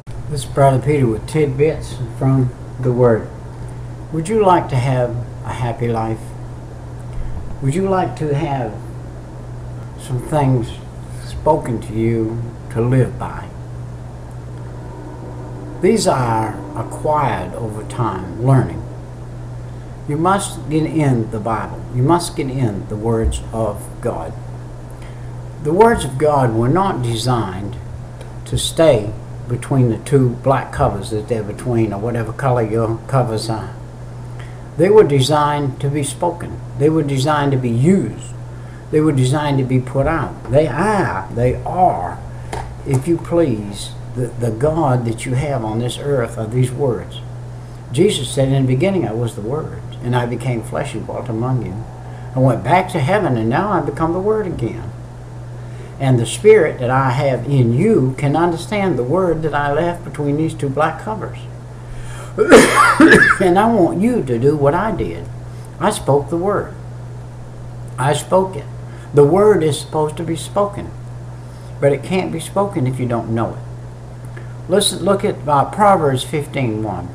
This is Brother Peter with tidbits from the Word. Would you like to have a happy life? Would you like to have some things spoken to you to live by? These are acquired over time, learning. You must get in the Bible. You must get in the words of God. The words of God were not designed to stay between the two black covers that they're between, or whatever color your covers are. They were designed to be spoken. They were designed to be used. They were designed to be put out. They are, if you please, the God that you have on this earth are these words. Jesus said, in the beginning I was the Word, and I became flesh and dwelt among you. I went back to heaven, and now I become the Word again. And the Spirit that I have in you can understand the word that I left between these two black covers. And I want you to do what I did. I spoke the word. I spoke it. The word is supposed to be spoken, but it can't be spoken if you don't know it. Listen, look at Proverbs 15:1.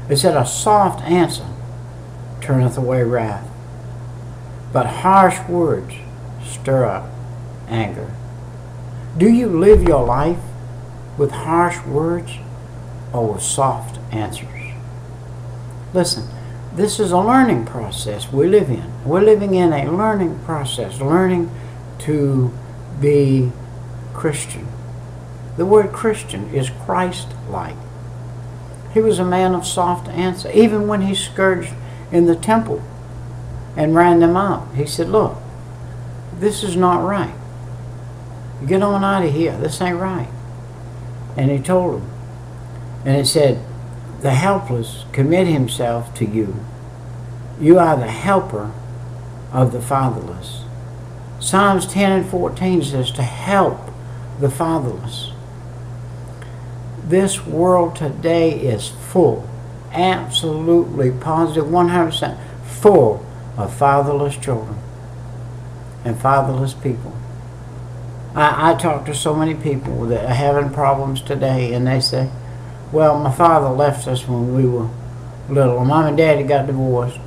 It said, a soft answer turneth away wrath, but harsh words stir up anger. Do you live your life with harsh words or with soft answers? Listen, this is a learning process we live in. We're living in a learning process, learning to be Christian. The word Christian is Christ-like. He was a man of soft answer. Even when he scourged in the temple and ran them out, he said, look, this is not right. Get on out of here. This ain't right. And he told them. And it said, the helpless commit himself to you. You are the helper of the fatherless. Psalms 10:14 says to help the fatherless. This world today is full, absolutely positive, 100% full of fatherless children and fatherless people. I talk to so many people that are having problems today, and they say, well, my father left us when we were little. Mom and daddy got divorced.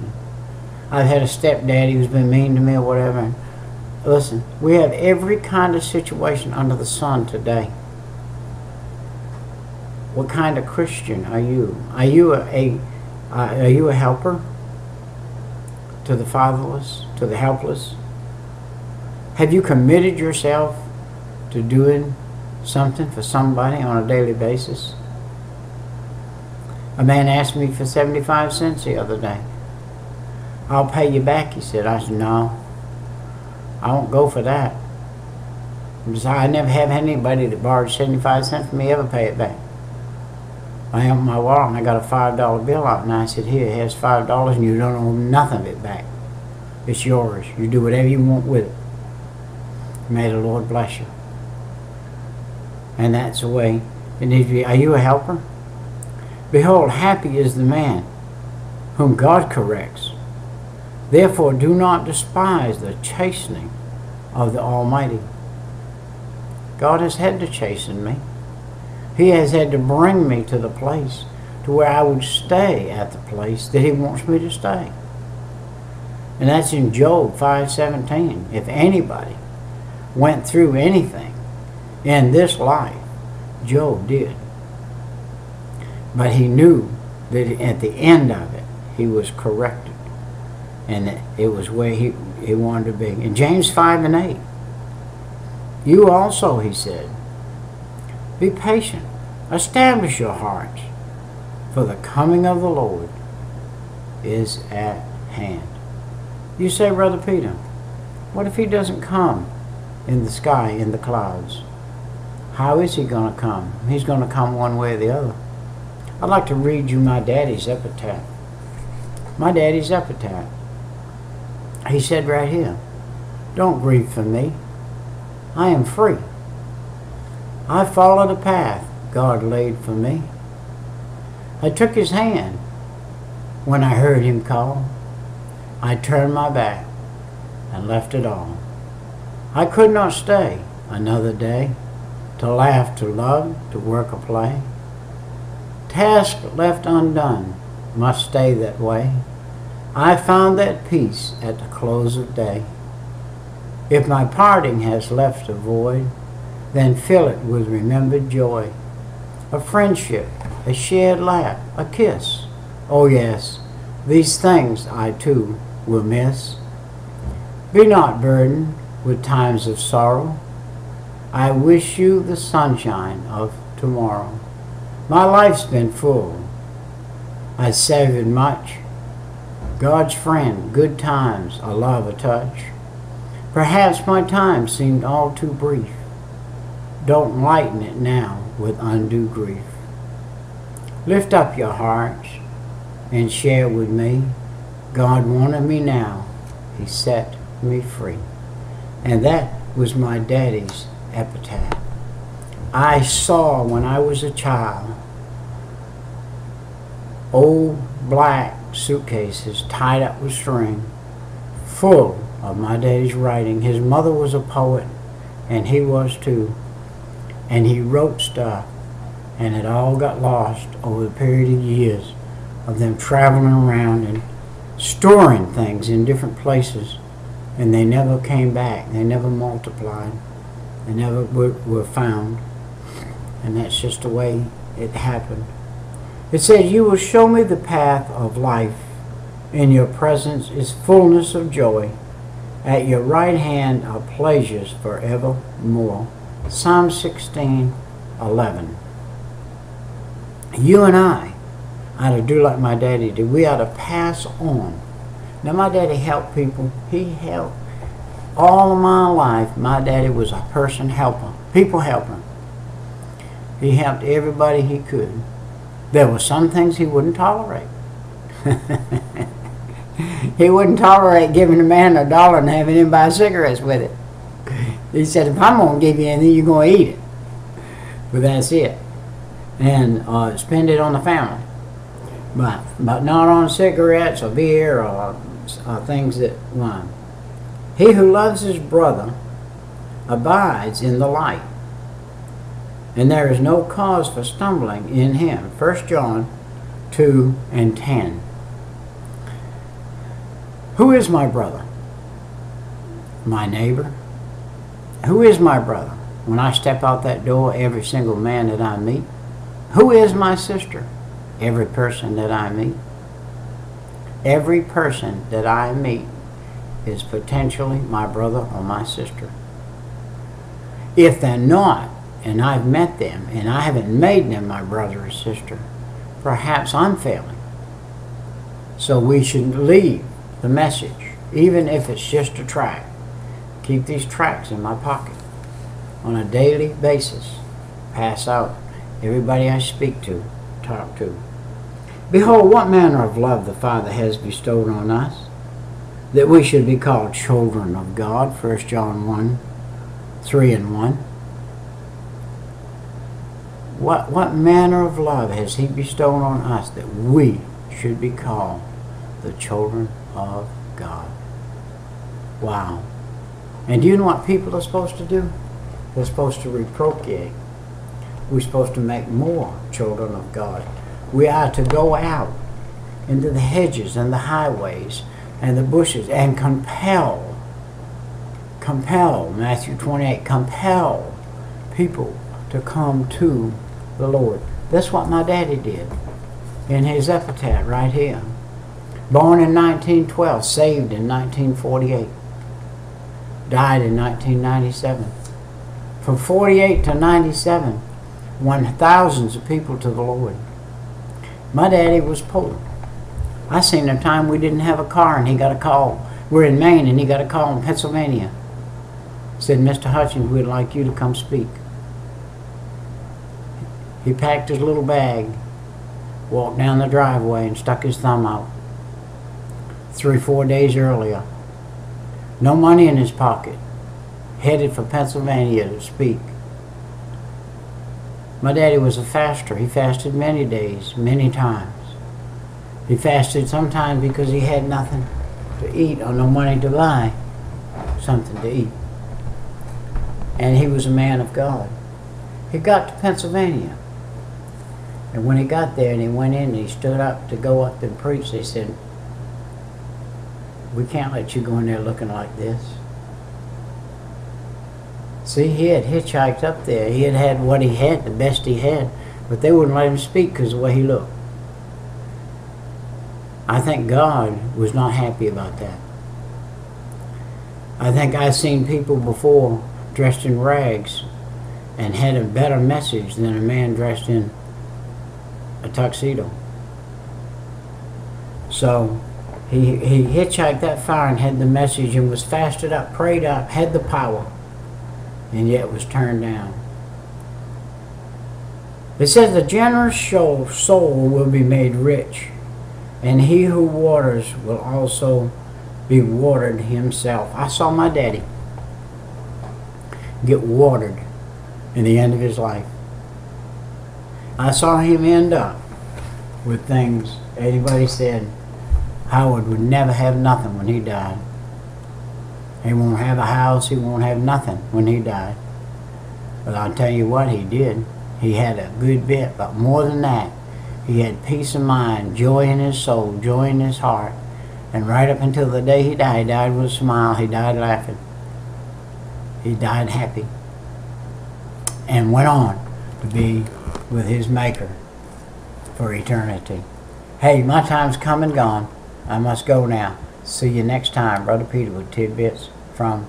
I've had a stepdaddy who's been mean to me or whatever. And listen, we have every kind of situation under the sun today. What kind of Christian are you? Are you a helper to the fatherless, to the helpless? Have you committed yourself to doing something for somebody on a daily basis? A man asked me for 75 cents the other day. I'll pay you back, he said. I said, no, I won't go for that. I never have anybody that borrowed 75 cents from me ever pay it back. I opened my wallet and I got a $5 bill out, and I said, here, here's $5 and you don't owe nothing of it back. It's yours. You do whatever you want with it. May the Lord bless you. And that's the way it needs to be. Are you a helper? Behold, happy is the man whom God corrects. Therefore do not despise the chastening of the Almighty. God has had to chasten me. He has had to bring me to the place to where I would stay at the place that He wants me to stay. And that's in Job 5:17. If anybody went through anything in this life, Job did. But he knew that at the end of it, he was corrected. And that it was where he wanted to be. In James 5:8, you also, he said, be patient. Establish your hearts, for the coming of the Lord is at hand. You say, Brother Peter, what if He doesn't come in the sky, in the clouds? How is He going to come? He's going to come one way or the other. I'd like to read you my daddy's epitaph. My daddy's epitaph. He said right here, don't grieve for me. I am free. I followed a path God laid for me. I took His hand when I heard Him call. I turned my back and left it all. I could not stay another day, to laugh, to love, to work or play. task left undone must stay that way. I found that peace at the close of day. If my parting has left a void, then fill it with remembered joy. A friendship, a shared laugh, a kiss. Oh yes, these things I too will miss. Be not burdened with times of sorrow. I wish you the sunshine of tomorrow. My life's been full. I savored much. God's friend, good times, a love, a touch. Perhaps my time seemed all too brief. Don't lighten it now with undue grief. Lift up your hearts and share with me. God wanted me now. He set me free. And that was my daddy's epitaph. I saw when I was a child old black suitcases tied up with string full of my daddy's writing. His mother was a poet and he was too, and he wrote stuff, and it all got lost over the period of years of them traveling around and storing things in different places, and they never came back. They never multiplied. They never were found. And that's just the way it happened. It says, you will show me the path of life. In your presence is fullness of joy. At your right hand are pleasures forevermore. Psalm 16:11. You and I ought to do like my daddy did. We ought to pass on. Now, my daddy helped people. He helped. All of my life, my daddy was a person helper. People helper. He helped everybody he could. There were some things he wouldn't tolerate. He wouldn't tolerate giving a man $1 and having him buy cigarettes with it. He said, if I'm going to give you anything, you're going to eat it. But that's it. And spend it on the family. But not on cigarettes or beer or things that wine. He who loves his brother abides in the light, and there is no cause for stumbling in him. 1 John 2:10. Who is my brother? My neighbor. Who is my brother? When I step out that door, every single man that I meet. Who is my sister? Every person that I meet. Every person that I meet is potentially my brother or my sister. If they're not, and I've met them, and I haven't made them my brother or sister, perhaps I'm failing. So we should leave the message, even if it's just a tract. Keep these tracts in my pocket on a daily basis. Pass out everybody I speak to, talk to. Behold, what manner of love the Father has bestowed on us, that we should be called children of God. 1 John 1:3-1. What manner of love has he bestowed on us that we should be called the children of God? Wow. And do you know what people are supposed to do? They're supposed to reprocreate. We're supposed to make more children of God. We are to go out into the hedges and the highways and the bushes and compel, Matthew 28, compel people to come to the Lord. That's what my daddy did in his epitaph right here. Born in 1912, saved in 1948, died in 1997. From 48 to 97, won thousands of people to the Lord. My daddy was poor. I seen a time we didn't have a car and he got a call. We're in Maine and he got a call in Pennsylvania. Said, Mr. Hutchins, we'd like you to come speak. He packed his little bag, walked down the driveway and stuck his thumb out. 3-4 days earlier. No money in his pocket. Headed for Pennsylvania to speak. My daddy was a faster. He fasted many days, many times. He fasted sometimes because he had nothing to eat or no money to buy something to eat. And he was a man of God. He got to Pennsylvania. And when he got there and he went in and he stood up to go up and preach, they said, we can't let you go in there looking like this. See, he had hitchhiked up there. He had had what he had, the best he had, but they wouldn't let him speak because of the way he looked. I think God was not happy about that. I think I've seen people before dressed in rags and had a better message than a man dressed in a tuxedo. So he hitchhiked that far and had the message and was fasted up, prayed up, had the power, and yet was turned down. It says the generous soul will be made rich, and he who waters will also be watered himself. I saw my daddy get watered in the end of his life. I saw him end up with things everybody said Howard would never have nothing when he died. He won't have a house, he won't have nothing when he died. But I'll tell you what he did. He had a good bit, but more than that, he had peace of mind, joy in his soul, joy in his heart. And right up until the day he died with a smile, he died laughing. He died happy. And went on to be with his Maker for eternity. Hey, my time's come and gone. I must go now. See you next time. Brother Peter with tidbits from